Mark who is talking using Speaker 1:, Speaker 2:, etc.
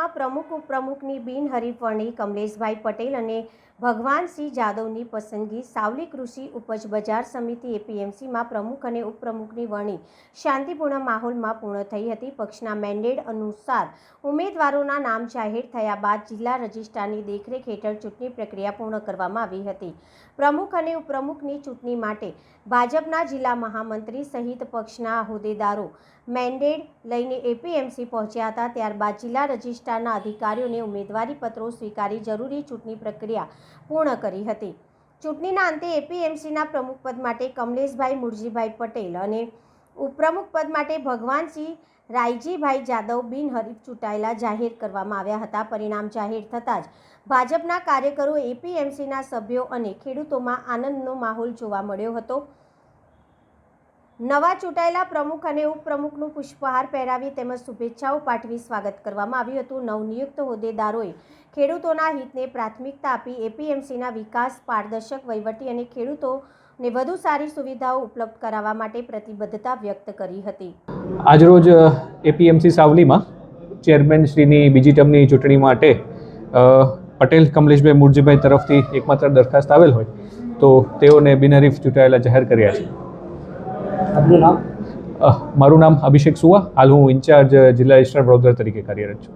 Speaker 1: માં પ્રમુખ ઉપપ્રમુખની બિનહરીફ વરણી કમલેશભાઈ પટેલ અને ભગવાનસિંહ જાદવની પસંદગી સાવલી કૃષિ ઉપજ બજાર સમિતિ એપીએમસીમાં પ્રમુખ અને ઉપપ્રમુખની વરણી શાંતિપૂર્ણ માહોલમાં પૂર્ણ થઈ હતી. પક્ષના મેન્ડેટ અનુસાર ઉમેદવારોના નામ જાહેર થયા બાદ જિલ્લા રજિસ્ટ્રારની દેખરેખ હેઠળ ચૂંટણી પ્રક્રિયા પૂર્ણ કરવામાં આવી હતી. પ્રમુખ અને ઉપપ્રમુખની ચૂંટણી માટે ભાજપના જિલ્લા મહામંત્રી સહિત પક્ષના હોદ્દેદારો મેન્ડેટ લઈને એપીએમસી પહોંચ્યા હતા. ત્યારબાદ જિલ્લા રજિસ્ટ્રારના અધિકારીઓને ઉમેદવારી પત્રો સ્વીકારી જરૂરી ચૂંટણી પ્રક્રિયા પૂર્ણ કરી હતી. ચૂંટણીના અંતે એપીએમસીના પ્રમુખ પદ માટે કમલેશભાઈ મુરજીભાઈ પટેલ અને ઉપપ્રમુખ પદ માટે ભગવાનસિંહ રાયજીભાઈ જાદવ બિનહરીફ ચૂંટાયેલા જાહેર કરવામાં આવ્યા હતા. પરિણામ જાહેર થતાં જ ભાજપના કાર્યકરો, એપીએમસીના સભ્યો અને ખેડૂતોમાં આનંદનો માહોલ જોવા મળ્યો હતો. નવા ચૂંટાયેલા પ્રમુખ અને ઉપપ્રમુખનું પુષ્પહાર પહેરાવી તેમજ શુભેચ્છાઓ પાઠવી સ્વાગત કરવામાં આવ્યું હતું. નવનિયુક્ત હોદ્દેદારોએ ખેડૂતોના હિતને પ્રાથમિકતા આપી એપીએમસીના વિકાસ, પારદર્શક વહીવટી અને ખેડૂતોને વધુ સારી સુવિધાઓ ઉપલબ્ધ કરાવવા માટે પ્રતિબદ્ધતા વ્યક્ત કરી હતી.
Speaker 2: આજરોજ એપીએમસી સાવલીમાં ચેરમેન શ્રીની બીજી ટર્મની ચૂંટણી માટે પટેલ કમલેશભાઈ મુરજીભાઈ તરફથી એકમાત્ર દરખાસ્ત આવેલ હોય તો તેઓને બિનહરીફ ચૂંટાયેલા જાહેર કર્યા છે.
Speaker 3: આપનું નામ?
Speaker 2: મારું નામ અભિષેક સુવા. હાલ હું ઇન્ચાર્જ જિલ્લા રજિસ્ટ્રાર વડોદરા તરીકે કાર્યરત છું.